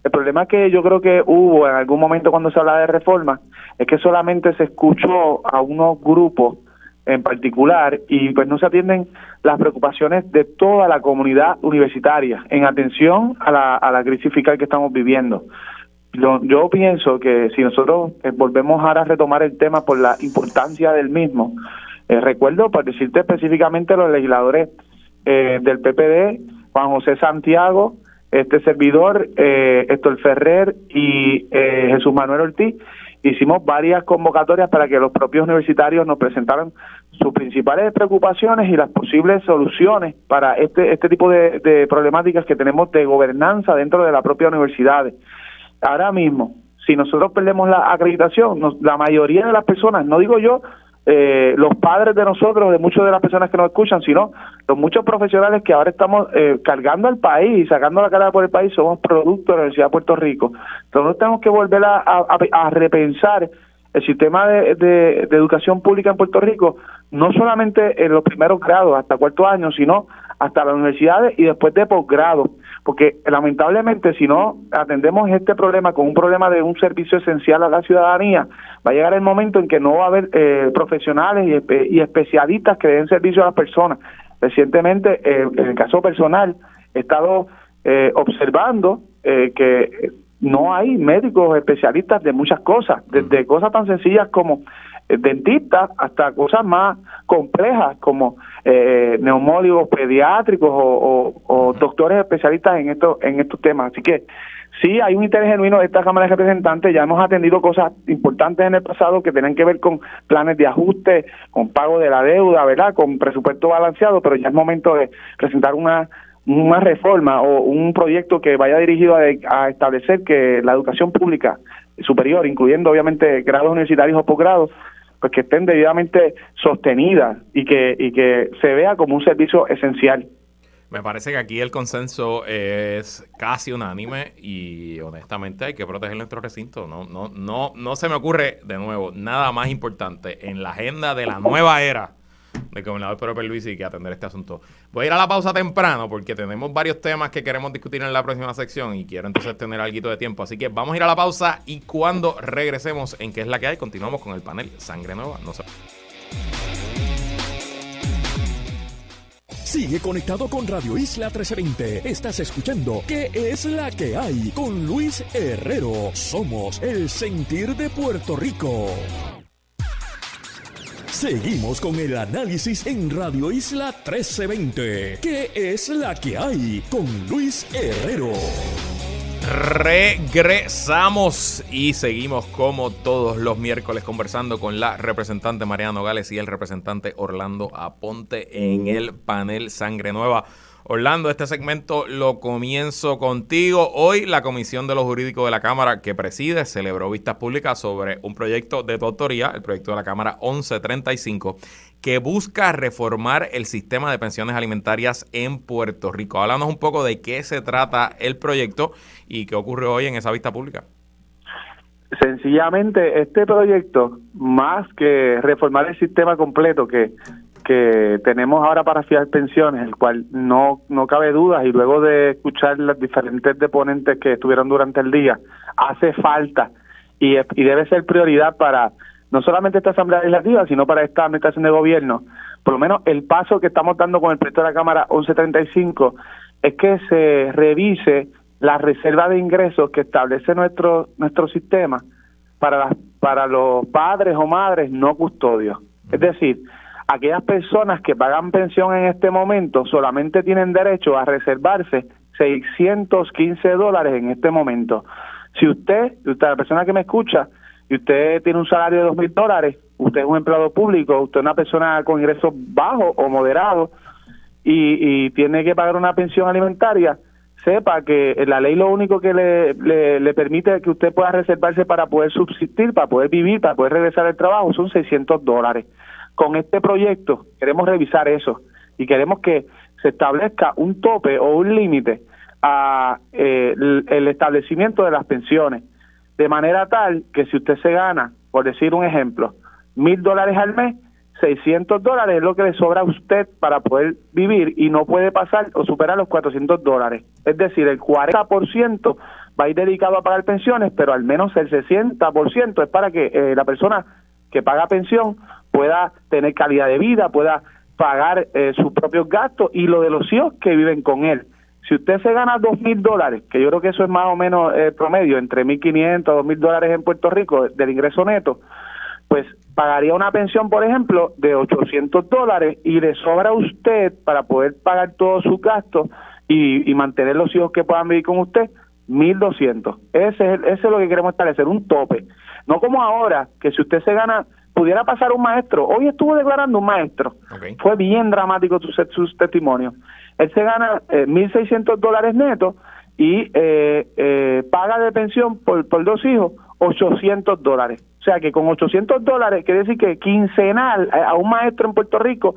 El problema que yo creo que hubo en algún momento cuando se hablaba de reforma es que solamente se escuchó a unos grupos en particular y pues no se atienden las preocupaciones de toda la comunidad universitaria en atención a la crisis fiscal que estamos viviendo. Yo pienso que si nosotros volvemos ahora a retomar el tema por la importancia del mismo, recuerdo, por decirte específicamente, los legisladores del PPD, Juan José Santiago, este servidor, Héctor Ferrer y Jesús Manuel Ortiz, hicimos varias convocatorias para que los propios universitarios nos presentaran sus principales preocupaciones y las posibles soluciones para este tipo de problemáticas que tenemos de gobernanza dentro de la propia universidad. Ahora mismo, si nosotros perdemos la acreditación, la mayoría de las personas, no digo yo, los padres de nosotros, de muchas de las personas que nos escuchan, sino los muchos profesionales que ahora estamos cargando al país, sacando la cara por el país, somos producto de la Universidad de Puerto Rico. Entonces tenemos que volver a repensar el sistema de educación pública en Puerto Rico, no solamente en los primeros grados, hasta cuarto año, sino hasta las universidades y después de posgrado, porque lamentablemente si no atendemos este problema con un problema de un servicio esencial a la ciudadanía, va a llegar el momento en que no va a haber profesionales y especialistas que den servicio a las personas. Recientemente, en el caso personal, he estado observando que no hay médicos especialistas de muchas cosas, desde cosas tan sencillas como dentistas hasta cosas más complejas como neumólogos pediátricos o doctores especialistas en estos temas. Así que sí hay un interés genuino de esta Cámara de Representantes. Ya hemos atendido cosas importantes en el pasado que tienen que ver con planes de ajuste, con pago de la deuda, ¿verdad?, con presupuesto balanceado, pero ya es momento de presentar una reforma o un proyecto que vaya dirigido a establecer que la educación pública superior, incluyendo obviamente grados universitarios o posgrados, pues que estén debidamente sostenidas y que se vea como un servicio esencial. Me parece que aquí el consenso es casi unánime y honestamente hay que proteger nuestro recinto. No se me ocurre, de nuevo, nada más importante en la agenda de la nueva era del gobernador Pedro Pierluisi que atender este asunto. Voy a ir a la pausa temprano porque tenemos varios temas que queremos discutir en la próxima sección y quiero entonces tener algo de tiempo. Así que vamos a ir a la pausa y cuando regresemos en ¿Qué es la que hay? Continuamos con el panel Sangre Nueva. No se... Sigue conectado con Radio Isla 1320. Estás escuchando ¿Qué es la que hay? Con Luis Herrero. Somos el sentir de Puerto Rico. Seguimos con el análisis en Radio Isla 1320. ¿Qué es la que hay? Con Luis Herrero. Regresamos y seguimos como todos los miércoles conversando con la representante Mariana Nogales y el representante Orlando Aponte en el panel Sangre Nueva. Orlando, este segmento lo comienzo contigo. Hoy la Comisión de los Jurídicos de la Cámara que preside celebró vistas públicas sobre un proyecto de tu autoría, el proyecto de la Cámara 1135, que busca reformar el sistema de pensiones alimentarias en Puerto Rico. Háblanos un poco de qué se trata el proyecto y qué ocurrió hoy en esa vista pública. Sencillamente, este proyecto, más que reformar el sistema completo que tenemos ahora para fijar pensiones, el cual no cabe dudas, y luego de escuchar las diferentes deponentes que estuvieron durante el día, hace falta y debe ser prioridad para no solamente esta Asamblea Legislativa, sino para esta administración de gobierno. Por lo menos el paso que estamos dando con el proyecto de la Cámara 1135 es que se revise la reserva de ingresos que establece nuestro sistema para los padres o madres no custodios. Es decir, aquellas personas que pagan pensión en este momento solamente tienen derecho a reservarse $615 en este momento. Si usted, la persona que me escucha, y usted tiene un salario de $2,000, usted es un empleado público, usted es una persona con ingresos bajos o moderados y tiene que pagar una pensión alimentaria, sepa que la ley lo único que le permite que usted pueda reservarse para poder subsistir, para poder vivir, para poder regresar al trabajo, son $600. Con este proyecto queremos revisar eso y queremos que se establezca un tope o un límite a el establecimiento de las pensiones, de manera tal que si usted se gana, por decir un ejemplo, $1,000 al mes, $600 es lo que le sobra a usted para poder vivir y no puede pasar o superar los $400. Es decir, el 40% va a ir dedicado a pagar pensiones, pero al menos el 60% es para que la persona que paga pensión pueda tener calidad de vida, pueda pagar sus propios gastos y lo de los hijos que viven con él. Si usted se gana $2,000, que yo creo que eso es más o menos promedio, entre $1,500 a $2,000 en Puerto Rico del ingreso neto, pues pagaría una pensión, por ejemplo, de $800 y le sobra a usted para poder pagar todos sus gastos y mantener los hijos que puedan vivir con usted, $1,200. Ese es lo que queremos establecer, un tope. No como ahora, que si usted se gana, pudiera pasar un maestro. Hoy estuvo declarando un maestro. Okay. Fue bien dramático su testimonio. Él se gana $1,600 netos y paga de pensión por 2 hijos $800. O sea que con $800 quiere decir que quincenal a un maestro en Puerto Rico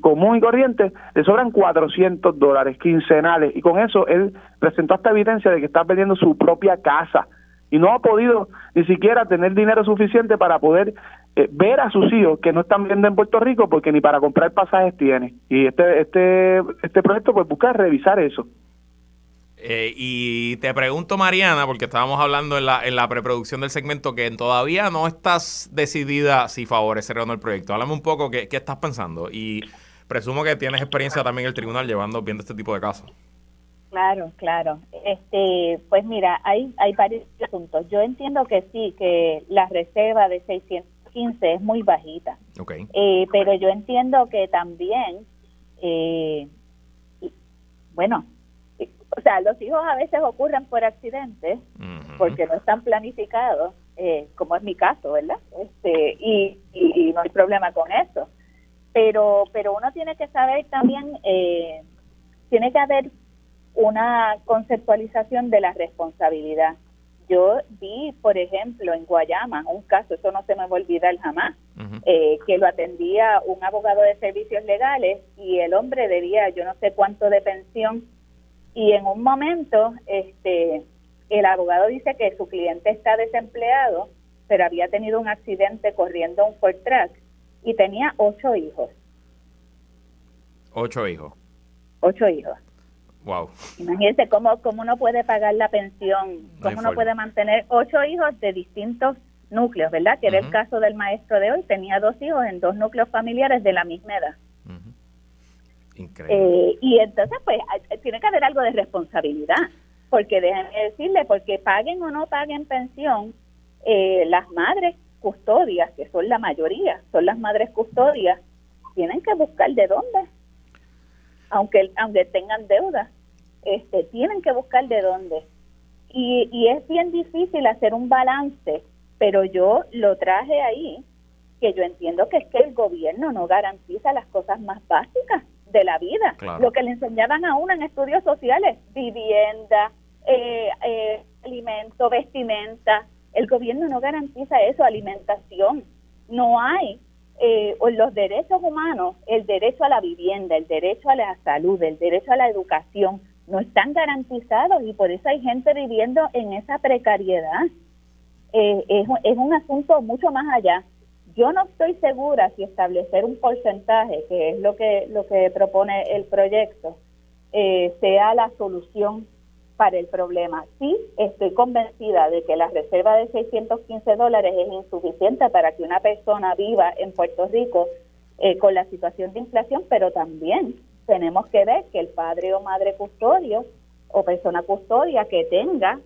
común y corriente le sobran $400 quincenales, y con eso él presentó esta evidencia de que está perdiendo su propia casa y no ha podido ni siquiera tener dinero suficiente para poder ver a sus hijos que no están viviendo en Puerto Rico porque ni para comprar pasajes tiene. Y este proyecto pues busca revisar eso. Y te pregunto, Mariana, porque estábamos hablando en la preproducción del segmento, que todavía no estás decidida si favorecer o no el proyecto. Háblame un poco qué estás pensando, y presumo que tienes experiencia también en el tribunal viendo este tipo de casos. Claro. Pues mira, hay varios asuntos. Yo entiendo que sí, que la reserva de 615 es muy bajita. Okay. Pero yo entiendo que también, o sea, los hijos a veces ocurren por accidentes, porque no están planificados, como es mi caso, ¿verdad? Y no hay problema con eso. Pero uno tiene que saber también, tiene que haber una conceptualización de la responsabilidad. Yo vi, por ejemplo, en Guayama, un caso, eso no se me va a olvidar jamás, que lo atendía un abogado de servicios legales y el hombre debía yo no sé cuánto de pensión, y en un momento el abogado dice que su cliente está desempleado, pero había tenido un accidente corriendo un Ford Track y tenía 8 hijos. 8 hijos. 8 hijos. Wow. Imagínense cómo uno puede pagar la pensión, cómo uno puede mantener 8 hijos de distintos núcleos, ¿verdad? Que era el caso del maestro de hoy, tenía 2 hijos en 2 núcleos familiares de la misma edad. Increíble. Y entonces, pues, tiene que haber algo de responsabilidad, porque déjenme decirle, porque paguen o no paguen pensión, las madres custodias, que son la mayoría, son las madres custodias, tienen que buscar de dónde, aunque tengan deuda, tienen que buscar de dónde. Y es bien difícil hacer un balance, pero yo lo traje ahí, que yo entiendo que es que el gobierno no garantiza las cosas más básicas de la vida. Claro. Lo que le enseñaban a uno en estudios sociales, vivienda, alimento, vestimenta. El gobierno no garantiza eso, alimentación. No hay los derechos humanos, el derecho a la vivienda, el derecho a la salud, el derecho a la educación, no están garantizados y por eso hay gente viviendo en esa precariedad. Es un asunto mucho más allá. Yo no estoy segura si establecer un porcentaje, que es lo que propone el proyecto, sea la solución para el problema. Sí, estoy convencida de que la reserva de $615 es insuficiente para que una persona viva en Puerto Rico con la situación de inflación, pero también tenemos que ver que el padre o madre custodio o persona custodia que tenga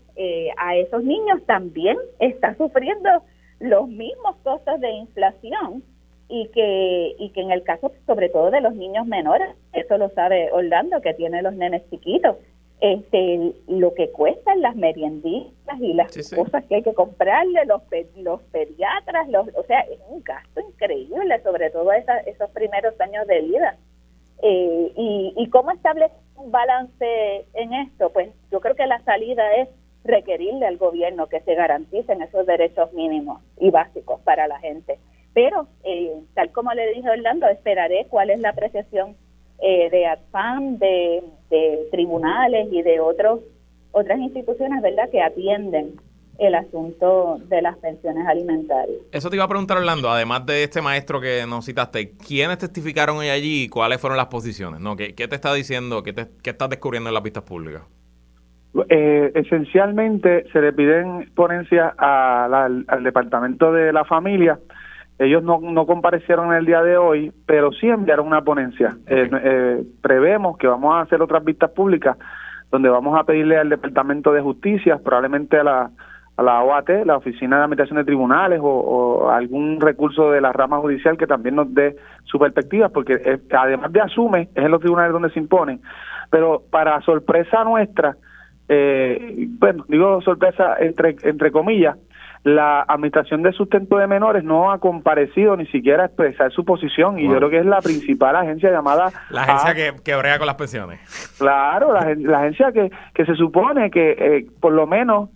a esos niños también está sufriendo los mismos costos de inflación y que en el caso sobre todo de los niños menores, eso lo sabe Orlando que tiene los nenes chiquitos, lo que cuestan las merienditas y las cosas que hay que comprarle, los pediatras, o sea, es un gasto increíble, sobre todo esos primeros años de vida. ¿Y cómo establecer un balance en esto? Pues yo creo que la salida es requerirle al gobierno que se garanticen esos derechos mínimos y básicos para la gente. Pero, tal como le dije a Orlando, esperaré cuál es la apreciación de ADFAM, de tribunales y de otras instituciones, ¿verdad?, que atienden el asunto de las pensiones alimentarias. Eso te iba a preguntar, Orlando, además de este maestro que nos citaste, ¿quiénes testificaron hoy allí y cuáles fueron las posiciones? ¿No? ¿Qué te está diciendo? ¿Qué estás descubriendo en las vistas públicas? Esencialmente se le piden ponencias al Departamento de la Familia. Ellos no comparecieron en el día de hoy, pero sí enviaron una ponencia. Okay. Prevemos que vamos a hacer otras vistas públicas donde vamos a pedirle al Departamento de Justicia, probablemente a la OAT, la Oficina de Administración de Tribunales, o algún recurso de la rama judicial que también nos dé su perspectiva, porque además de asume, es en los tribunales donde se imponen. Pero para sorpresa nuestra, bueno, digo sorpresa entre comillas, la Administración de Sustento de Menores no ha comparecido ni siquiera a expresar su posición, y yo creo que es la principal agencia llamada... La agencia que brega con las pensiones. Claro, la agencia que se supone que por lo menos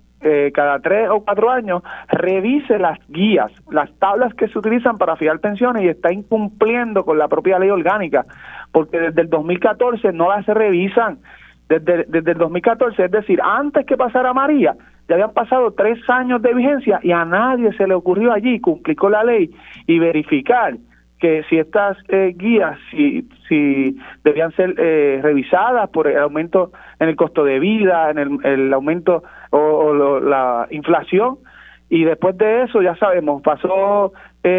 cada 3 o 4 años revise las guías, las tablas que se utilizan para fijar pensiones, y está incumpliendo con la propia ley orgánica, porque desde el 2014 no las se revisan. Desde el 2014, es decir, antes que pasara María, ya habían pasado 3 años de vigencia y a nadie se le ocurrió allí cumplir con la ley y verificar que si estas guías si debían ser revisadas por el aumento en el costo de vida, en el aumento o la inflación. Y después de eso, ya sabemos, pasó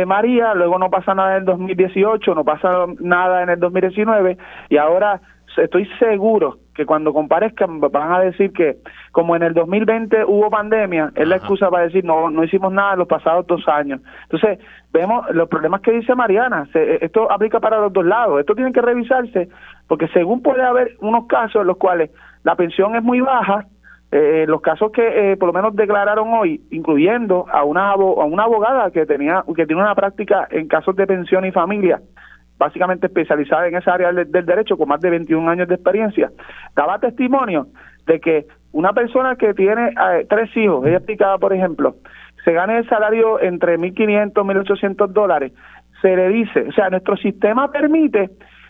María, luego no pasa nada en el 2018, no pasa nada en el 2019, y ahora estoy seguro que cuando comparezcan van a decir que como en el 2020 hubo pandemia, es la excusa para decir no hicimos nada en los pasados 2 años. Entonces, vemos los problemas que dice Mariana, esto aplica para los dos lados, esto tiene que revisarse, porque según puede haber unos casos en los cuales la pensión es muy baja, los casos que por lo menos declararon hoy, incluyendo a una abogada que tiene una práctica en casos de pensión y familia, básicamente especializada en esa área del derecho, con más de 21 años de experiencia, daba testimonio de que una persona que tiene 3 hijos, ella explicaba, por ejemplo, se gana el salario entre $1,500 y $1,800, se le dice, o sea, nuestro sistema permite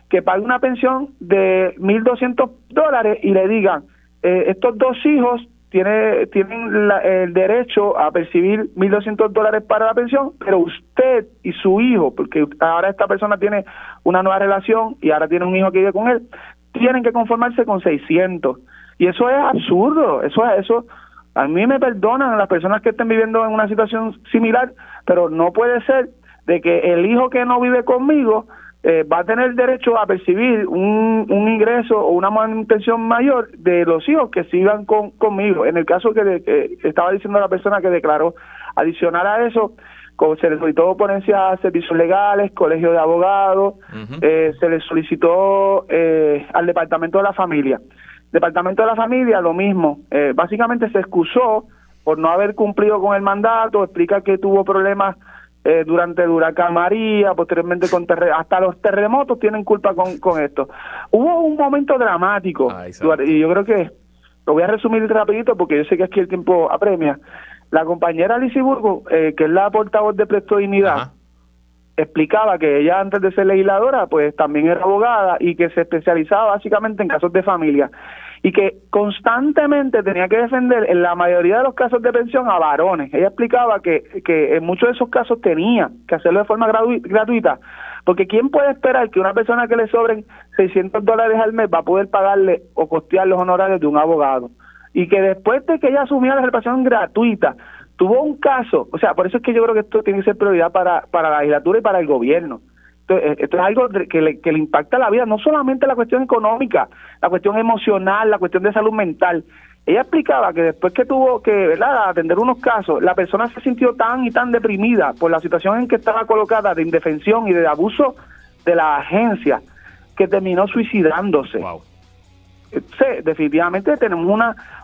que pague una pensión de $1,200 y le digan, estos 2 hijos tienen el derecho a percibir $1,200 para la pensión, pero usted y su hijo, porque ahora esta persona tiene una nueva relación y ahora tiene un hijo que vive con él, tienen que conformarse con 600. Y eso es absurdo, eso a mí me perdonan las personas que estén viviendo en una situación similar, pero no puede ser de que el hijo que no vive conmigo va a tener derecho a percibir un ingreso o una manutención mayor de los hijos que sigan conmigo. En el caso que estaba diciendo la persona que declaró, adicional a eso, se le solicitó ponencia a servicios legales, colegio de abogados, se le solicitó al Departamento de la Familia. Departamento de la Familia, lo mismo, básicamente se excusó por no haber cumplido con el mandato, explica que tuvo problemas durante el huracán María, posteriormente con hasta los terremotos tienen culpa con esto. Hubo un momento dramático, y yo creo que lo voy a resumir rapidito porque yo sé que aquí el tiempo apremia. La compañera Lizy Burgos, que es la portavoz de Presto Dignidad, explicaba que ella antes de ser legisladora pues también era abogada y que se especializaba básicamente en casos de familia y que constantemente tenía que defender en la mayoría de los casos de pensión a varones. Ella explicaba que en muchos de esos casos tenía que hacerlo de forma gratuita, porque ¿quién puede esperar que una persona que le sobren $600 al mes va a poder pagarle o costear los honorarios de un abogado? Y que después de que ella asumiera la representación gratuita, tuvo un caso, o sea, por eso es que yo creo que esto tiene que ser prioridad para la legislatura y para el gobierno. Esto es algo que le impacta la vida, no solamente la cuestión económica, la cuestión emocional, la cuestión de salud mental. Ella explicaba que después que tuvo que, ¿verdad?, atender unos casos, la persona se sintió tan y tan deprimida por la situación en que estaba colocada de indefensión y de abuso de la agencia, que terminó suicidándose. Wow. Sí, definitivamente tenemos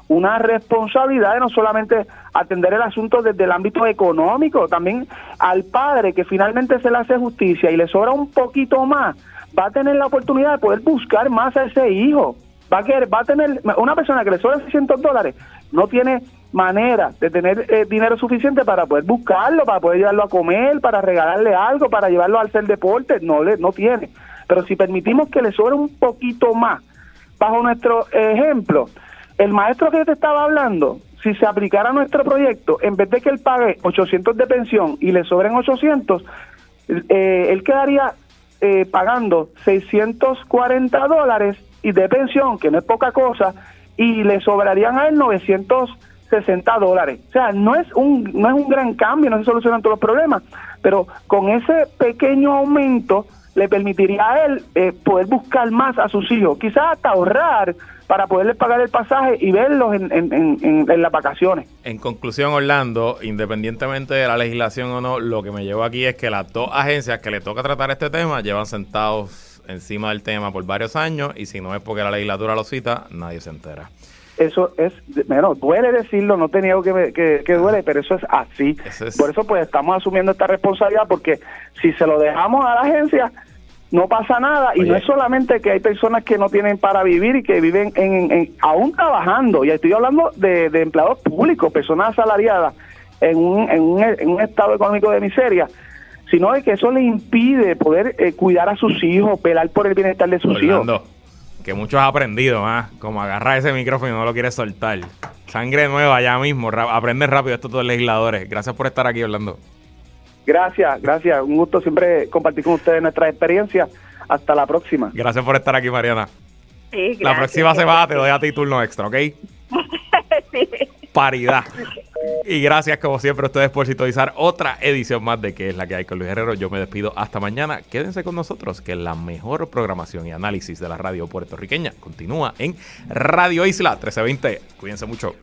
una responsabilidad de no solamente atender el asunto desde el ámbito económico, también al padre que finalmente se le hace justicia y le sobra un poquito más, va a tener la oportunidad de poder buscar más a ese hijo. Va a tener una persona que le sobra $600, no tiene manera de tener dinero suficiente para poder buscarlo, para poder llevarlo a comer, para regalarle algo, para llevarlo a hacer deporte, no tiene. Pero si permitimos que le sobre un poquito más, bajo nuestro ejemplo, el maestro que yo te estaba hablando, si se aplicara nuestro proyecto, en vez de que él pague 800 de pensión y le sobren 800, él quedaría pagando $640 y de pensión, que no es poca cosa, y le sobrarían a él $960. O sea, no es un gran cambio, no se solucionan todos los problemas, pero con ese pequeño aumento le permitiría a él poder buscar más a sus hijos, quizás hasta ahorrar para poderles pagar el pasaje y verlos en las vacaciones. En conclusión, Orlando, independientemente de la legislación o no, lo que me llevó aquí es que las dos agencias que le toca tratar este tema llevan sentados encima del tema por varios años y si no es porque la legislatura lo cita, nadie se entera. Eso es, bueno, duele decirlo, no te niego que duele, pero eso es así. Por eso pues estamos asumiendo esta responsabilidad, porque si se lo dejamos a la agencia, no pasa nada. Y no es solamente que hay personas que no tienen para vivir y que viven aún trabajando, y estoy hablando de empleados públicos, personas asalariadas en un estado económico de miseria, sino de que eso le impide poder cuidar a sus hijos, velar por el bienestar de sus hijos. Que muchos han aprendido, como agarrar ese micrófono y no lo quieres soltar. Sangre nueva ya mismo, aprende rápido estos dos legisladores. Gracias por estar aquí, Orlando. Gracias. Un gusto siempre compartir con ustedes nuestras experiencias. Hasta la próxima. Gracias por estar aquí, Mariana. Sí, gracias. La próxima semana te doy a ti turno extra, ¿ok? Sí. Paridad. Y gracias, como siempre, a ustedes por sintonizar otra edición más de ¿Qué es la que hay con Luis Herrero? Yo me despido hasta mañana. Quédense con nosotros, que la mejor programación y análisis de la radio puertorriqueña continúa en Radio Isla 1320. Cuídense mucho.